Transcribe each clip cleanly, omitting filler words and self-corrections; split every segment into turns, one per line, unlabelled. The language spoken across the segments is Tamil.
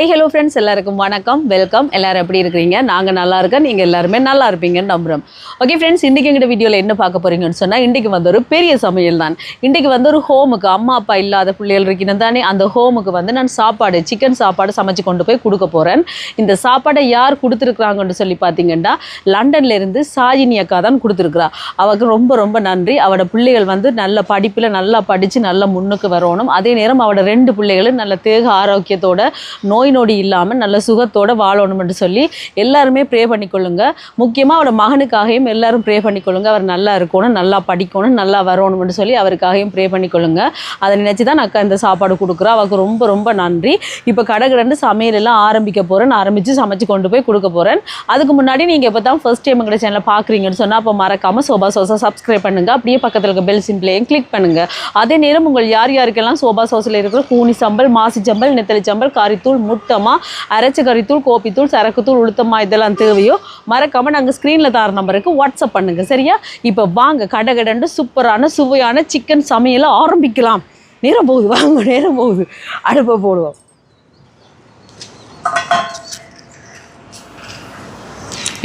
ஹாய் ஹலோ ஃப்ரெண்ட்ஸ், எல்லாருக்கும் வணக்கம், வெல்கம். எல்லாரும் எப்படி இருக்கிறீங்க? நாங்கள் நல்லா இருக்கோம், நீங்கள் எல்லாருமே நல்லா இருப்பீங்கன்னு நம்புகிறோம். ஓகே ஃப்ரெண்ட்ஸ், இன்றைக்கி எங்கிட்ட வீடியோவில் என்ன பார்க்க போகிறீங்கன்னு சொன்னால், இன்றைக்கி வந்து ஒரு பெரிய சமையல் தான். இன்றைக்கி வந்து ஒரு ஹோமுக்கு, அம்மா அப்பா இல்லாத பிள்ளைகள் இருக்கணும் தானே, அந்த ஹோமுக்கு வந்து நான் சாப்பாடு, சிக்கன் சாப்பாடு சமைச்சு கொண்டு போய் கொடுக்க போகிறேன். இந்த சாப்பாடை யார் கொடுத்துருக்குறாங்கன்னு சொல்லி பார்த்தீங்கன்னா, லண்டன்லேருந்து சாஜினி அக்கா தான் கொடுத்துருக்குறா. அவருக்கு ரொம்ப ரொம்ப நன்றி. அவட பிள்ளைகள் வந்து நல்ல படிப்பில் நல்லா படித்து நல்ல முன்னுக்கு வரணும். அதே நேரம் அவட 2 பிள்ளைகளும் நல்ல தேக ஆரோக்கியத்தோட நோய் நொடி இல்லாமல் நல்ல சுகத்தோடு வாழணும்னு சொல்லி எல்லாருமே ப்ரே பண்ணிக்கொள்ளுங்க. முக்கியமாக அவரோட மகனுக்காகவும் எல்லாரும் ப்ரே பண்ணிக்கொள்ளுங்க. அவர் நல்லா இருக்கணும், நல்லா படிக்கணும், நல்லா வரணும்னு சொல்லி அவருக்காகவும் ப்ரே பண்ணிக்கொள்ளுங்க. அதை நினச்சி தான் அக்கா இந்த சாப்பாடு கொடுக்குறா. அவருக்கு ரொம்ப ரொம்ப நன்றி. இப்போ கடகடன்னு சமையல் எல்லாம் ஆரம்பிக்க போகிறேன். ஆரம்பித்து சமைச்சு கொண்டு போய் கொடுக்க போகிறேன். அதுக்கு முன்னாடி நீங்கள் இப்போ தான் ஃபர்ஸ்ட் டைம் எங்கள் சேனலை பார்க்குறீங்கன்னு சொன்னால் அப்போ மறக்காமல் சோபா சோஸை சப்ஸ்கிரைப் பண்ணுங்கள். அப்படியே பக்கத்தில் இருக்க பெல் சிம்பிளையும் கிளிக் பண்ணுங்கள். அதே நேரம் உங்கள் யார் யாருக்கெல்லாம் சோபா சோஸில் இருக்கிற கூனி சம்பல், மாசி சம்பல், நெத்தலி சம்பல், காரித்தூள், முட்டமா, அரைச்ச கறித்தூள், கோப்பித்தூள், சரக்குத்தூள், உளுத்தமா இதெல்லாம் தேவையோ மறக்காம நாங்கள் ஸ்க்ரீனில் தர நம்பருக்கு வாட்ஸ்அப் பண்ணுங்க. சரியா? இப்போ வாங்க கடகடன்னு சூப்பரான சுவையான சிக்கன் சமையலை ஆரம்பிக்கலாம். நேரம் போகுது, வாங்க நேரம் போகுது. அடுப்பை போடுவோம்.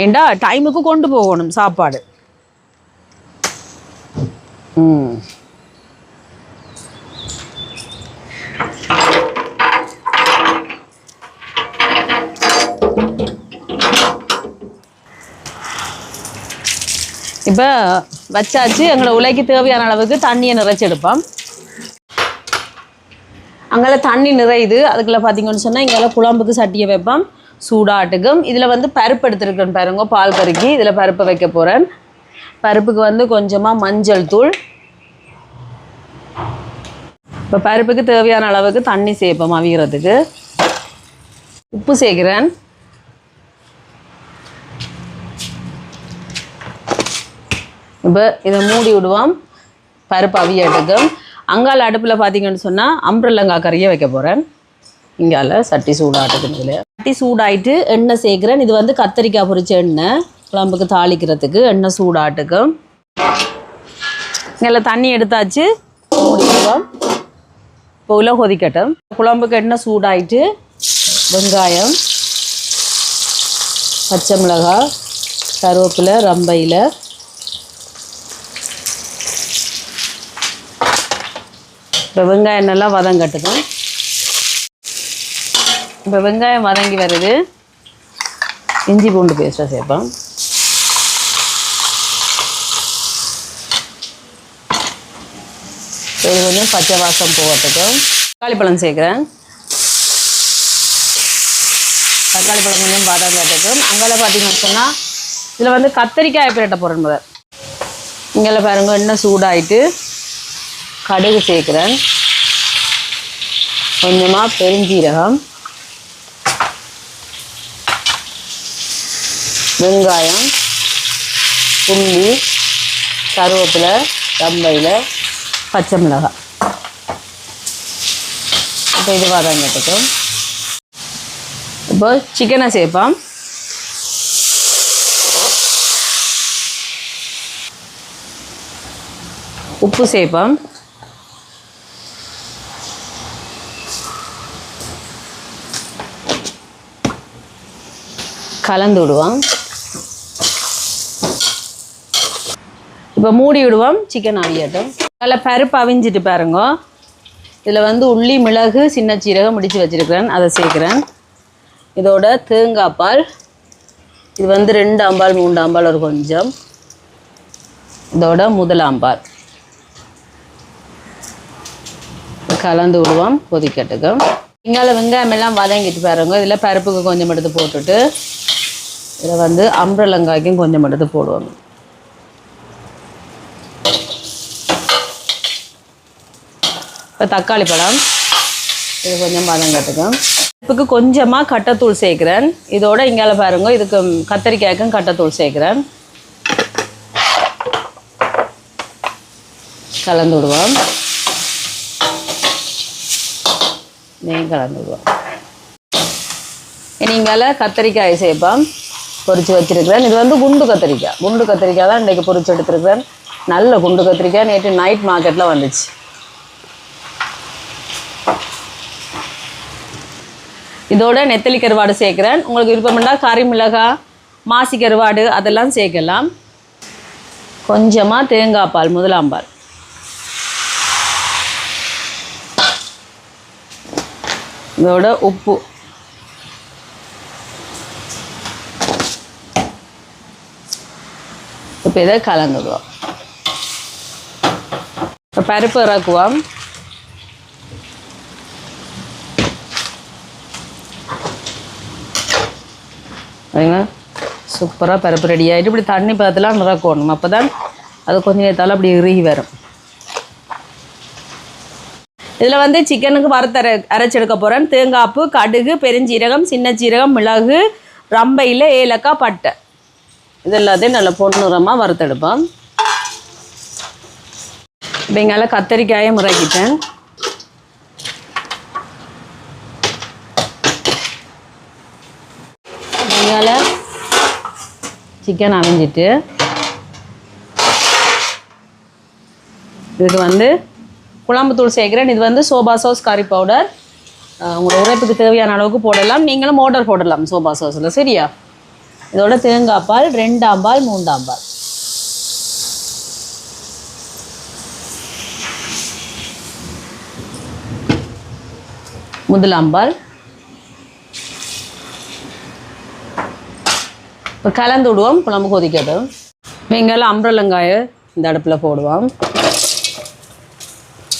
ஏண்டா டைமுக்கு கொண்டு போகணும் சாப்பாடு. இப்போ வச்சாச்சு. எங்களை உலைக்கு தேவையான அளவுக்கு தண்ணியை நிறைச்சி எடுப்போம். அங்கே தண்ணி நிறையுது. அதுக்குள்ள பார்த்தீங்கன்னு சொன்னால் இங்கே குழம்புக்கு சட்டியை வைப்போம், சூடாட்டுக்கும். இதில் வந்து பருப்பு எடுத்துருக்கேன் பாருங்க, பால் கறிக்கு. இதில் பருப்பை வைக்க போகிறேன். பருப்புக்கு வந்து கொஞ்சமாக மஞ்சள் தூள். இப்போ பருப்புக்கு தேவையான அளவுக்கு தண்ணி சேர்ப்போம் அவிகிறதுக்கு. உப்பு சேர்க்கிறேன். இப்போ இதை மூடி விடுவோம். பருப்பு அவியட்டுக்கும். அங்கால அடுப்பில் பார்த்தீங்கன்னு சொன்னால் அம்பரலங்காய் கறியை வைக்க போகிறேன். இங்கால சட்டி சூடாட்டுக்குன்னு. இதில் சட்டி சூடாயிட்டு எண்ணெய் சேர்க்குறேன். இது வந்து கத்தரிக்காய் பொரிச்ச எண்ணெய். குழம்புக்கு தாளிக்கிறதுக்கு எண்ணெய் சூடாட்டுக்கும். இங்கே தண்ணி எடுத்தாச்சு, மூடி விடுவோம். இப்போ உள்ள கொதிக்கட்டும். குழம்புக்கு எண்ணெய் சூடாயிட்டு வெங்காயம், பச்சை மிளகாய், கருவேப்பிலை, ரம்பையில், இப்போ வெங்காயம் நல்லா வதங்கட்டுக்கும். இப்போ வெங்காயம் வதங்கி வருது. இஞ்சி பூண்டு பேஸ்ட்டாக சேர்ப்போம். இது கொஞ்சம் பச்சை வாசம் போகிறதுக்கும். தக்காளி பழம் சேர்க்குறேன். தக்காளி பழம் கொஞ்சம் வதங்கட்டுக்கும். அங்கே பார்த்தீங்கன்னு சொன்னால் இதில் வந்து கத்தரிக்காய் பிரட்ட போகிறேன். முதல் இங்கே பாருங்க, எண்ணெய் சூடாயிட்டு கடுகு சேர்க்குறேன். கொஞ்சமாக பெருஞ்சீரகம், வெங்காயம், புளி, கருவேப்பிலை, ரம்பையில், பச்சை மிளகாய். இப்போ இது வதங்கட்டுக்கும். இப்போ சிக்கனை சேர்ப்போம். உப்பு சேர்ப்போம். கலந்து விடுவோம். இப்போ மூடி விடுவோம். சிக்கன் அவியட்டும். அதில் பருப்பு அவிஞ்சிட்டு பாருங்க. இதில் வந்து உள்ளி, மிளகு, சின்ன சீரகம் முடித்து வச்சுருக்கிறேன், அதை சேர்க்குறேன். இதோட தேங்காய் பால். இது வந்து 2 ஆம்பால் 3 ஆம்பால் ஒரு கொஞ்சம். இதோட முதலாம் பால் கலந்து விடுவோம். கொதிக்கட்டுக்கும். இங்கால வெங்காயம் எல்லாம் வதங்கிட்டு பாருங்க. இதில் பருப்புக்கு கொஞ்சம் எடுத்து போட்டுட்டு இதில் வந்து அம்பரலங்காய்க்கும் கொஞ்சம் எடுத்து போடுவோம். இப்போ தக்காளி பழம் இது கொஞ்சம் வதங்கட்டுக்கும். பருப்புக்கு கொஞ்சமாக கட்டத்தூள் சேர்க்குறேன். இதோட இங்கால பாருங்க, இதுக்கு கத்தரிக்காய்க்கும் கட்டத்தூள் சேர்க்குறேன். கலந்து விடுவோம். கலந்து விடுவோம். இனிங்கால கத்தரிக்காய் சேர்ப்போம். பொரிச்சு வச்சிருக்கிறேன். இது வந்து குண்டு கத்திரிக்காய். குண்டு கத்திரிக்காய் தான் இன்றைக்கி பொரிச்சு எடுத்துருக்கிறேன். நல்ல குண்டு கத்திரிக்காய். நேற்று நைட் மார்க்கெட்டில் வந்துச்சு. இதோட நெத்தலி கருவாடு சேர்க்குறேன். உங்களுக்கு விருப்பம்னா கறி மிளகாய், மாசி கருவாடு அதெல்லாம் சேர்க்கலாம். கொஞ்சமாக தேங்காய் பால், முதலாம்பால். இதோட உப்பு. இப்போ இதை கலந்துடுவோம். இப்போ பருப்பு இறக்குவோம். சரிங்களா, சூப்பராக பருப்பு ரெடி ஆகிட்டு இப்படி தண்ணி பதத்தெலாம் இறக்கணும். அப்போ தான் அது கொஞ்சம் நேரத்தால் அப்படி இறுகி வரும். இதில் வந்து சிக்கனுக்கு வறுத்த அரைச்செடுக்க போகிறேன். தேங்காய்ப்பு, கடுகு, பெருஞ்சீரகம், சின்ன சீரகம், மிளகு, ரம்பையில், ஏலக்காய், பட்டை இது எல்லாத்தையும் நல்லா பொன்னிறமாக வறுத்தெடுப்போம். இப்போ இங்கால கத்தரிக்காயை முறைக்கிட்டேன். இங்கால சிக்கன் அவிஞ்சிட்டு இதுக்கு வந்து குழம்புத்தூள் சேர்க்குறேன். இது வந்து சோபா சாஸ், கறி பவுடர். உங்களோட உரைப்புக்கு தேவையான அளவுக்கு போடலாம். நீங்களும் ஆர்டர் போடலாம் சோபா சாஸில். சரியா, இதோட தேங்காய் பால், 2ஆம் பால், 3ஆம் பால். முதலாம் பால். இப்போ கலந்து விடுவோம். குழம்பு கொதிக்கட்டும். வெங்காயம், அம்பரலங்காயை இந்த அடுப்பில் போடுவோம்.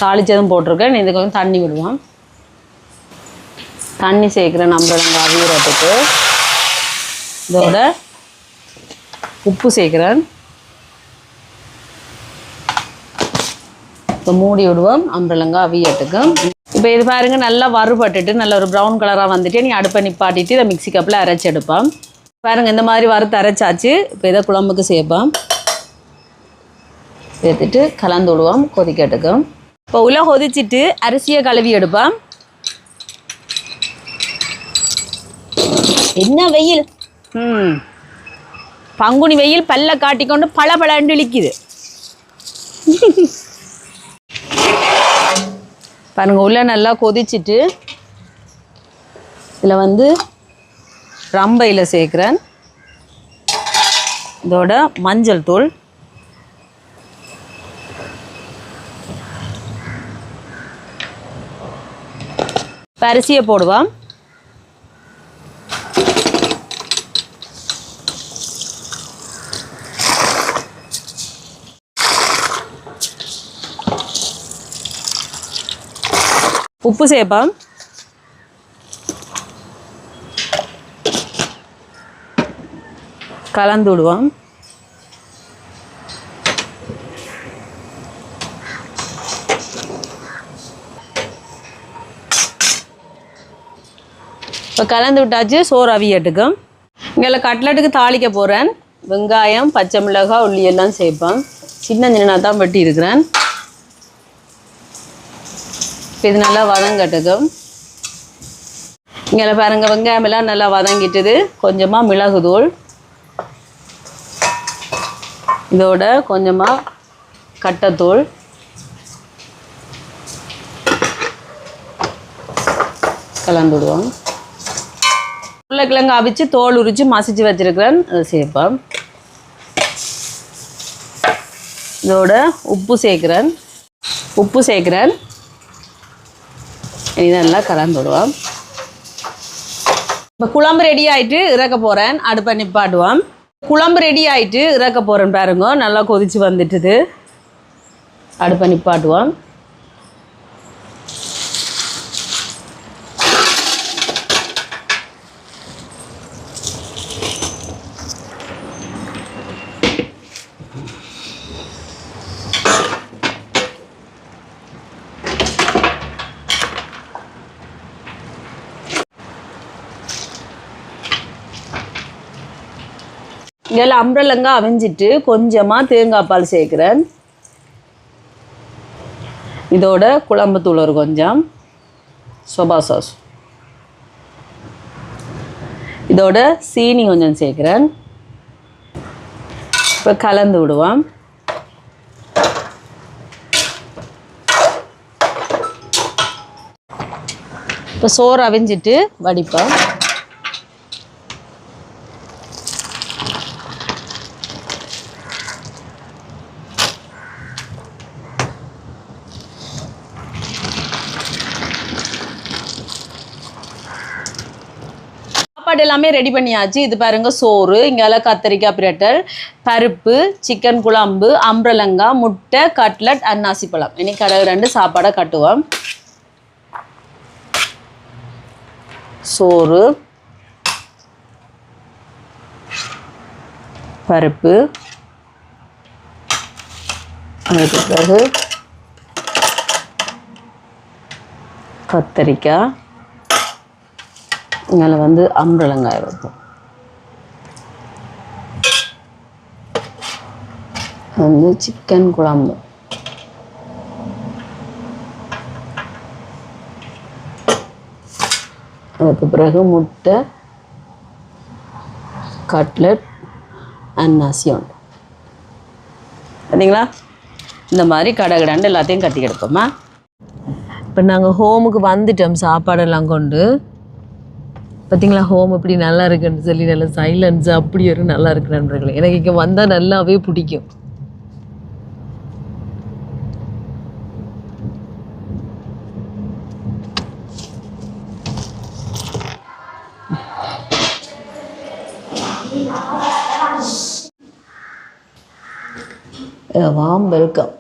தாளிச்சதும் போட்டிருக்கேன். இதுக்கு வந்து தண்ணி விடுவோம். தண்ணி சேர்க்குறேன் அம்பரலங்காய் வீரத்துக்கு. இதோட உப்பு சேர்க்குறேன். இப்போ மூடி விடுவோம் அம்பரலங்காய் அவியட்டுக்கு. இப்போ இது பாருங்கள், நல்லா வறுபட்டுட்டு நல்ல ஒரு ப்ரௌன் கலராக வந்துட்டு நீ அடுப்பை நிப்பாட்டிட்டு இதை மிக்ஸி கப்பில் அரைச்சி எடுப்போம். பாருங்கள், இந்த மாதிரி வறுத்து அரைச்சாச்சு. இப்போ இதை குழம்புக்கு சேர்ப்போம். சேர்த்துட்டு கலந்து விடுவோம் கொதிக்கட்டுக்கு. இப்போ உள்ள கொதிச்சுட்டு அரிசியை கழுவி எடுப்போம். என்ன வெயில்! பங்குனி வெயில் பல்ல காட்டிக்கொண்டு பளபளன்னு இழிக்குது. பாருங்க, உள்ள நல்லா கொதிச்சுட்டு இதில் வந்து ரம்பையில் சேர்க்குறேன். இதோட மஞ்சள் தூள், அரிசியை போடுவோம். உப்பு சேர்ப்போம். கலந்து விடுவோம். இப்போ கலந்து விட்டாச்சு. சோறு அவியட்டுக்கும். இங்கே கட்லட்டுக்கு தாளிக்க போகிறேன். வெங்காயம், பச்சை மிளகாய், உள்ளி எல்லாம் சேர்ப்பேன். சின்ன சின்னதாக தான் வெட்டி இருக்கிறேன். இப்போ இது நல்லா வதங்கட்டுக்கும். இங்கே பாருங்கள், வெங்காயம் எல்லாம் நல்லா வதங்கிட்டுது. கொஞ்சமாக மிளகுத்தூள், இதோட கொஞ்சமாக கட்டத்தூள், கலந்து விடுவோம். உருளைக்கிழங்கு அவிச்சு தோல் உரித்து மசிச்சு வச்சுருக்கிறேன், அதை சேர்ப்பேன். இதோட உப்பு சேர்க்குறேன். இதெல்லாம் கலந்து விடுவோம். இப்போ குழம்பு ரெடி ஆகிட்டு இறக்க போகிறேன். அடுப்பை நிப்பாட்டுவோம். குழம்பு ரெடி ஆகிட்டு இறக்க போகிறேன். பாருங்க, நல்லா கொதித்து வந்துட்டுது. அடுப்பை நிப்பாட்டுவோம். இதில் அம்பரலங்காய் அவிஞ்சிட்டு கொஞ்சமாக தேங்காய் பால் சேர்க்குறேன். இதோட குழம்புத்தூள் ஒரு கொஞ்சம், சோபா சாஸ், இதோட சீனி கொஞ்சம் சேர்க்குறேன். இப்போ கலந்து விடுவோம். இப்போ சோறு அவிஞ்சிட்டு வடிப்போம். சாப்பாடு எல்லாமே ரெடி பண்ணியாச்சு. இது பாருங்க சோறு, இங்கால கத்திரிக்காய் பிரட்டல், பருப்பு, சிக்கன் குழம்பு, அம்பரலங்காய், முட்டை, கட்லட், அன்னாசி பழம். இனி கடை 2 சாப்பாடை கட்டுவோம். சோறு, பருப்பு, அதுக்கு பிறகு கத்திரிக்காய், இதில் வந்து அம்பரலங்காய் வைப்போம். வந்து சிக்கன் குழம்பு, அதுக்கு பிறகு முட்டை, கட்லட், அன்னாசி உண்டு. பார்த்தீங்களா? இந்த மாதிரி கடகடாண்டு எல்லாத்தையும் கட்டி கிடப்போம்மா. இப்போ நாங்கள் ஹோமுக்கு வந்துட்டோம் சாப்பாடெல்லாம் கொண்டு. பார்த்தீங்களா ஹோம் இப்படி நல்லா இருக்குன்னு சொல்லி நல்லா சைலன்ஸ் அப்படி ஒரு நல்லா இருக்கு நண்பர்களே. எனக்கு இங்கே வந்தால் நல்லாவே பிடிக்கும். வாம் welcome.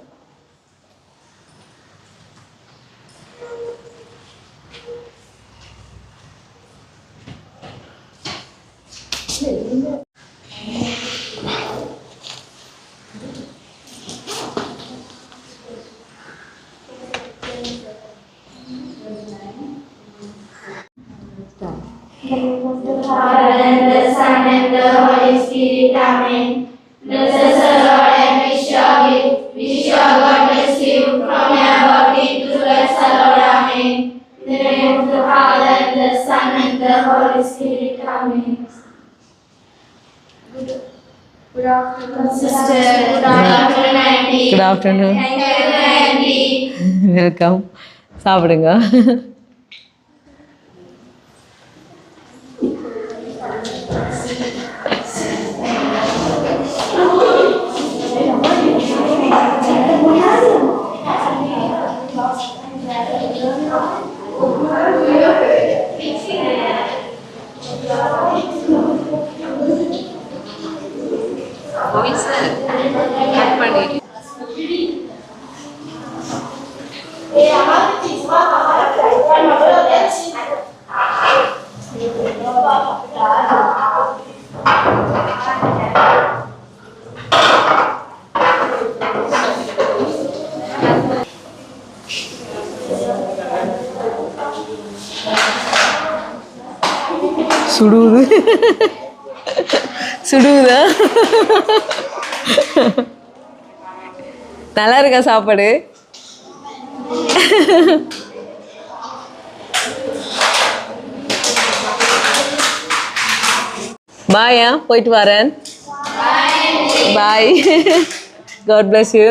In the name of the Father, and the Son, and the Holy Spirit. Amen. Bless us, O Lord, and we shall give. We shall God bless you from your body to bless the Lord. Amen. In the name of the Father, and the Son, and the Holy Spirit. Amen. Good afternoon, sister. Good afternoon, auntie.
Good afternoon.
Thank you, auntie.
Welcome. சாப்பிடுங்க. சுடுது சுடுதா? நல்லா இருக்கா சாப்பாடு? பாயா, போயிட்டு வரேன். பாய். God bless you.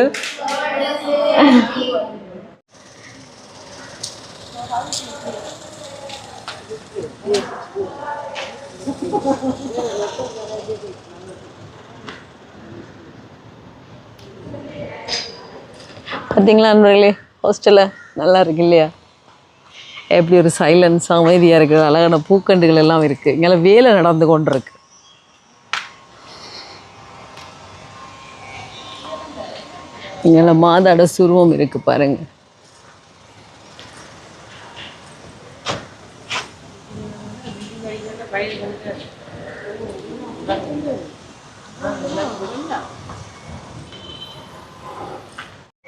பார்த்தீங்களா நண்பர்களே, ஹாஸ்டலில் நல்லா இருக்கு இல்லையா? எப்படி ஒரு சைலன்ஸ் அமைதியாக இருக்குது. அழகான பூக்கண்டுகள் எல்லாம் இருக்குது. இங்கே வேலை நடந்து கொண்டிருக்கு. இங்கே மாதாட சுருவம் இருக்குது பாருங்க.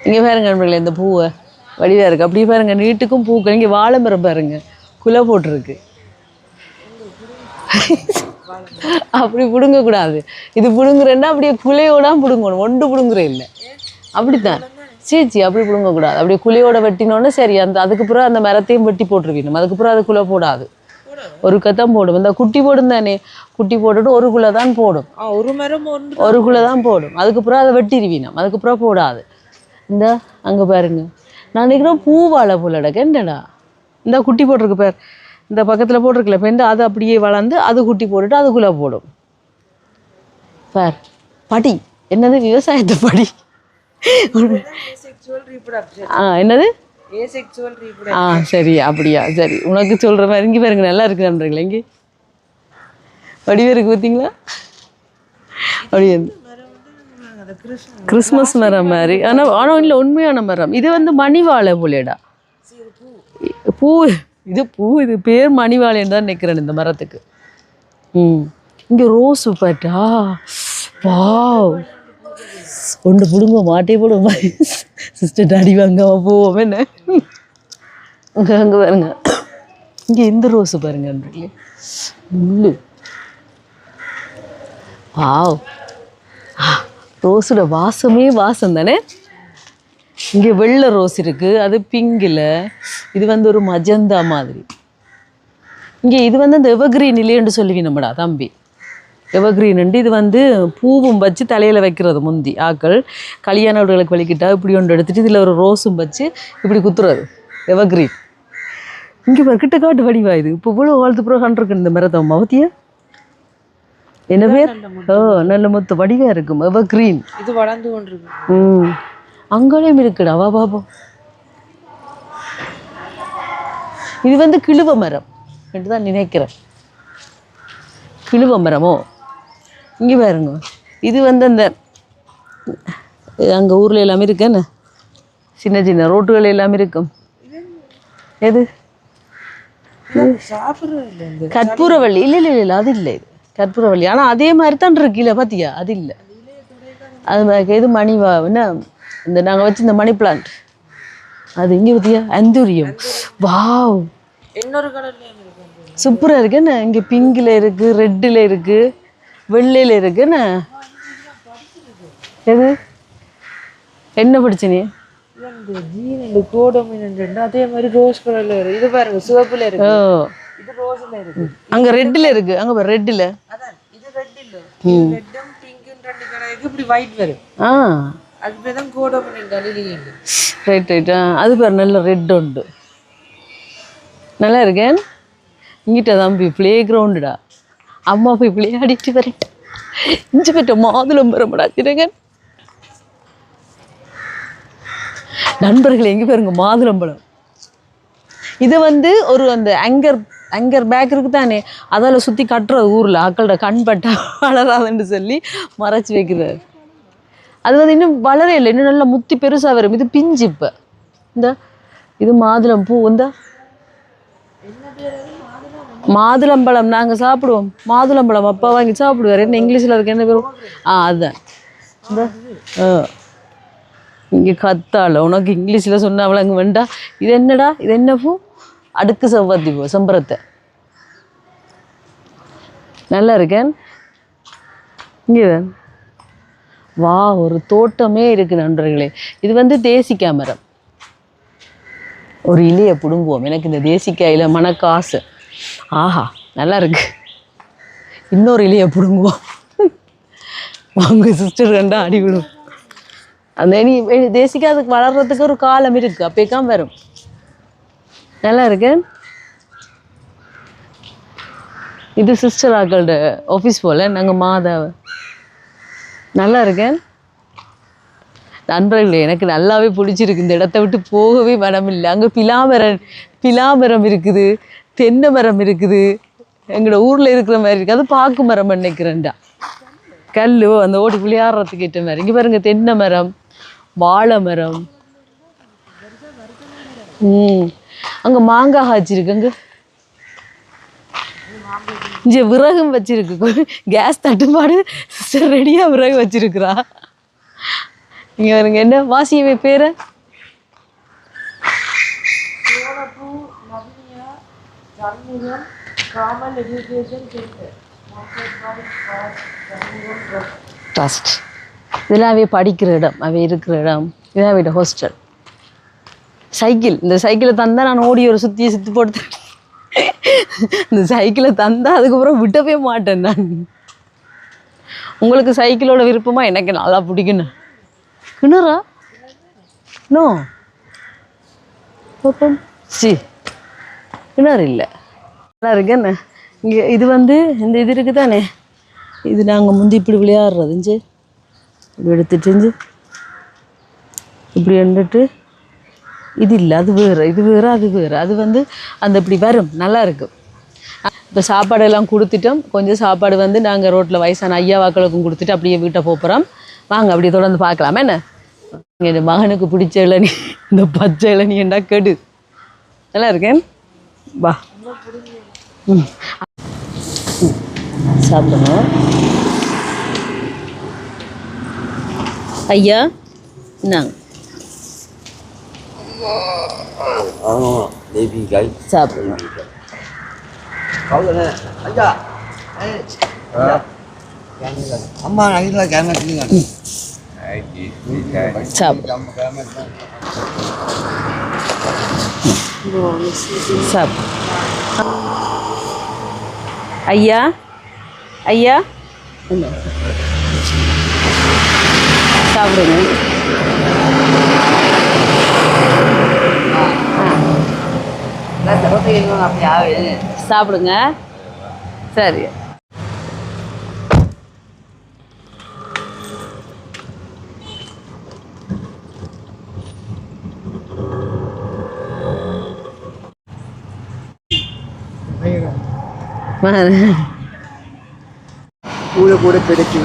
இங்கே பாருங்க நண்பர்களே, இந்த பூவை வடிவாக இருக்குது. அப்படி பாருங்க, நீட்டுக்கும் பூக்கள். இங்கே வாழை மரம் பாருங்க, குலை போட்டிருக்கு. அப்படி பிடுங்கக்கூடாது. இது பிடுங்குறேன்னா அப்படியே குலையோடாமல் பிடுங்கணும், ஒன்று பிடுங்குற இல்லை. அப்படித்தான் சீச்சி, அப்படி பிடுங்கக்கூடாது. அப்படியே குலையோட வெட்டினோன்னு சரி. அதுக்கப்புறம் அந்த மரத்தையும் வெட்டி போட்டுருவீணும். அதுக்கப்புறம் அது குலை போடாது, ஒரு கத்தான் போடும். இந்த குட்டி போடும் தானே, குட்டி போட்டுட்டு ஒரு குலை தான் போடும். ஒரு குலை தான் போடும். அதுக்கப்புறம் அதை வெட்டிடுவீணும். அதுக்கப்புறம் போடாது. இந்த அங்கே பாருங்க, நான் நினைக்கிறேன் பூவாழை போல என்னடா இந்த குட்டி போட்டிருக்கு பேர், இந்த பக்கத்தில் போட்டிருக்குல்ல இப்போ இந்த அது அப்படியே வளர்ந்து அது குட்டி போட்டுட்டு அதுக்குள்ளே போடும் பேர். படி என்னது விவசாயத்தை படி. என்னது சரி அப்படியா, சரி உனக்கு சொல்கிற மாதிரி இங்கே பாருங்க நல்லா இருக்குன்றீங்களா இங்கே வடிவேருக்கு பார்த்தீங்களா? அப்படியே கிறிஸ்மஸ் மரம் மாதிரி. ஆனால் இல்லை உண்மையான மரம். இது வந்து மணிவாழை போலேடா பூ. இது பூ, இது பேர் மணிவாழைன்னு தான் நிற்கிறேன் இந்த மரத்துக்கு. இங்கே ரோஸ் பாட்டா வாவ். ஒன்று பிடுங்க மாட்டே போடுவோம் சிஸ்டர் அடி வாங்க போவோம் என்ன. அங்கே பாருங்க, இங்கே இந்த ரோஸு பாருங்க முள்ளு. வாவ், ரோஸோட வாசமே வாசம் தானே. இங்கே வெள்ளை ரோஸ் இருக்குது, அது பிங்கில். இது வந்து ஒரு மஜந்தா மாதிரி. இங்கே இது வந்து அந்த எவர்கிரீன் இல்லையென்று சொல்லுவி நம்மடா தம்பி. எவர்கிரீன் இது வந்து பூவும் வச்சு தலையில் வைக்கிறது. முந்தி ஆக்கள் கல்யாணங்களுக்கு வலிக்கிட்டா இப்படி ஒன்று எடுத்துகிட்டு இதில் ஒரு ரோஸும் வச்சு இப்படி குத்துறது எவர்கிரீன். இங்கே கிட்ட காட்டு வடிவா இது. இப்போ இவ்வளோ வாழ்த்து பிறகு கண்டிருக்கு இந்த மரத்தை மவத்தியா என்ன பேர்? நல்ல மொத்த வடிவாக இருக்கும் எவர்கிரீன்.
இது வளர்ந்து கொண்டிருக்கு.
அங்கேயும் இருக்குடா வா பாப்போம். இது வந்து கிழுவ மரம் என்று தான் நினைக்கிறேன். கிழுவ மரமோ? இங்கே பாருங்க, இது வந்து அந்த அங்கே ஊரில் எல்லாமே இருக்குன்னு சின்ன சின்ன ரோட்டுகள் எல்லாமே இருக்கும். எது கற்பூரவள்ளி? இல்லை இல்லை இல்லை அது இல்லை, இது கற்பூரவள்ளி. ஆனால் அதே மாதிரி தான் இருக்கு. இல்லை பார்த்தியா, அது இல்லை. அது இது மணிவா என்ன இந்த நாங்கள் வச்சு இந்த மணி பிளான்ட் அது இங்கே பார்த்தியா அந்தூரியம். வாவ்,
இன்னொரு கலர்ல
சூப்பராக இருக்குன்னு. இங்கே பிங்கில் இருக்குது, ரெட்டில் இருக்குது, வெள்ளையில் இருக்குன்னு. எது என்ன படிச்சு நீ?
அதே மாதிரி ரோஸ் கலர்ல இருக்கு. இது பாருங்க சிவப்புல இருக்கு. இது ரோஸ்ல இருக்கு.
அங்க ரெட்ல இருக்கு. அங்க பாரு ரெட்ல.
அதான் இது ரெட் இல்ல. ரெட்டும் பிங்க்கும் ரெண்டு கலருக்கு இப்படி ஒயிட் வரும். அதுக்கு தான் கோடோமினன் லிலியன்.
Right right. அது பாரு நல்ல ரெட் உண்டு. நல்லா இருக்கேன். இங்கிட்ட தம்பி ப்ளே கிரவுண்டுடா. அம்மா போய் விளையாடிட்டு வரட்டேன். இஞ்சி போயிட்ட மாதுளம் பெறப்படா சிறகன். நண்பர்கள் எங்கே பாருங்க மாதுளம்பழம். இது வந்து ஒரு அந்த அங்கர் பேக் இருக்கு தானே, அதில் சுற்றி கட்டுறது ஊரில் ஆக்களோட கண் பட்டா வளராதுன்னு சொல்லி மறைச்சி வைக்கிறார். அது வந்து இன்னும் வளர இல்லை, இன்னும் நல்லா முத்தி பெருசாக வரும். இது பிஞ்சு. இப்போ இந்த இது மாதுளம் பூ. இந்த மாதுளம்பழம் நாங்கள் சாப்பிடுவோம். மாதுளம்பழம் அப்பா வாங்கி சாப்பிடுவார். என்ன இங்கிலீஷில் அதுக்கு என்ன பேரும்? அதுதான் இந்த இங்கே கத்தால உனக்கு இங்கிலீஷில் சொன்னாவள அங்கே வேண்டா. இது என்னடா, இது என்ன பூ? அடுக்கு செவ்வந்தி பூ, செம்பரத்தை. நல்லா இருக்கேன். இங்கே வா, ஒரு தோட்டமே இருக்குது நண்பர்களே. இது வந்து தேசிக்காய் மரம். ஒரு இலையை பிடுங்குவோம். எனக்கு இந்த தேசிக்காயில் மணக்காசு. ஆஹா நல்லா இருக்கு. இன்னொரு இலையை பிடுங்குவோம். அவங்க சிஸ்டர் கண்டா அடி விடும். அந்த இனி தேசிக்காய் அதுக்கு வளர்கிறதுக்கு ஒரு காலம் இருக்குது, அப்பேக்காம வரும். நல்லா இருக்கு. இது சிஸ்டர் ஆக்களோட ஆஃபீஸ் போல். நாங்கள் மாதாவை. நல்லா இருக்கேன் நண்பர்களே. எனக்கு நல்லாவே பிடிச்சிருக்கு. இந்த இடத்த விட்டு போகவே மனம் இல்லை. அங்கே பிலாமரம் இருக்குது, தென்னை மரம் இருக்குது. எங்களோட ஊரில் இருக்கிற மாதிரி இருக்குது. அது பாக்கு மரம் நினைக்கிறேன்டா. கல் அந்த ஓடி விளையாடுறதுக்கு ஏற்ற மாதிரி. இங்கே பாருங்க தென்னை மரம், வாழை மரம். அங்கே மாங்காய் வச்சிருக்கு. அங்கே இங்கே விறகும் வச்சிருக்கு. கேஸ் தட்டுப்பாடு சிஸ்டர் ரெடியாக விறகு வச்சிருக்கிறா. இங்கே வருங்க என்ன வாசியவை பேரை? ட்ரஸ்ட். இதெல்லாம் அவை படிக்கிற இடம், அவை இருக்கிற இடம். இதான் அவையோட ஹாஸ்டல். சைக்கிள். இந்த சைக்கிளை தந்தா நான் ஓடி ஒரு சுற்றி போட்டு இந்த சைக்கிளை தந்தா அதுக்கப்புறம் விட்டவே மாட்டேன் நான். உங்களுக்கு சைக்கிளோட விருப்பமா? எனக்கு நல்லா பிடிக்கணும். கிணறா? நோ சி கிணறு இல்லை. நல்லா இருக்கு என்ன இங்கே இது வந்து இந்த இது இருக்குது தானே, இது நாங்கள் முந்தி இப்படி விளையாடுறதுஞ்சு இப்படி எடுத்துட்டு இப்படி வந்துட்டு இது இல்லை, அது வேறு, இது வேறு, அது வேறு. அது வந்து அந்த இப்படி வரும், நல்லா இருக்கும். இப்போ சாப்பாடெல்லாம் கொடுத்துட்டோம். கொஞ்சம் சாப்பாடு வந்து நாங்கள் ரோட்டில் வயசான ஐயாவாக்களுக்கும் கொடுத்துட்டு அப்படியே வீட்டை போகிறோம். வாங்க அப்படியே தொடர்ந்து பார்க்கலாமா என்ன. என் மகனுக்கு பிடிச்ச இளநீ இந்த பச்சை இளநீண்டா கெடு நல்லா இருக்கேன். வா சாப்பிடுங்க ஐயா. இந்தாங்க சாப்பிடுங்க.
அம்மா நகைல கேமரா
சாப்பிடு சாப்பிடு. ஐயா ஐயா சாப்பிடுங்க. சாப்பிடுங்க. சரி.
கூட கூட கிடைச்சி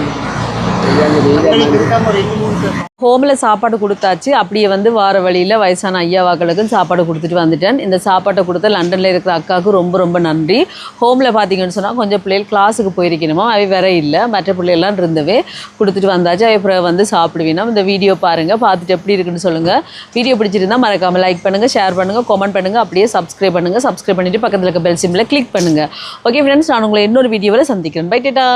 ஹோமில் சாப்பாடு கொடுத்தாச்சு. அப்படியே வந்து வார வழியில் வயசான ஐயாவாக்களுக்கும் சாப்பாடு கொடுத்துட்டு வந்துட்டேன். இந்த சாப்பாட்டை கொடுத்த லண்டனில் இருக்கிற அக்காவுக்கு ரொம்ப ரொம்ப நன்றி. ஹோமில் பார்த்தீங்கன்னு சொன்னால் கொஞ்சம் பிள்ளைகள் கிளாஸுக்கு போயிருக்கணுமோ, அவை வேற இல்லை, மற்ற பிள்ளைகள்லாம் இருந்தவே கொடுத்துட்டு வந்தாச்சு. அப்புறம் வந்து சாப்பிடுவீங்கன்னா இந்த வீடியோ பாருங்கள், பார்த்துட்டு எப்படி இருக்குன்னு சொல்லுங்கள். வீடியோ பிடிச்சிருந்தா மறக்காமல் லைக் பண்ணுங்கள், ஷேர் பண்ணுங்கள், கமெண்ட் பண்ணுங்கள், அப்படியே சப்ஸ்கிரைப் பண்ணுங்கள். சப்ஸ்கிரைப் பண்ணிவிட்டு பக்கத்தில் இருக்க பெல் சிம்மில் கிளிக் பண்ணுங்கள். ஓகே ஃப்ரெண்ட்ஸ், நான் உங்களை இன்னொரு வீடியோவில் சந்திக்கிறேன். பை டாடா.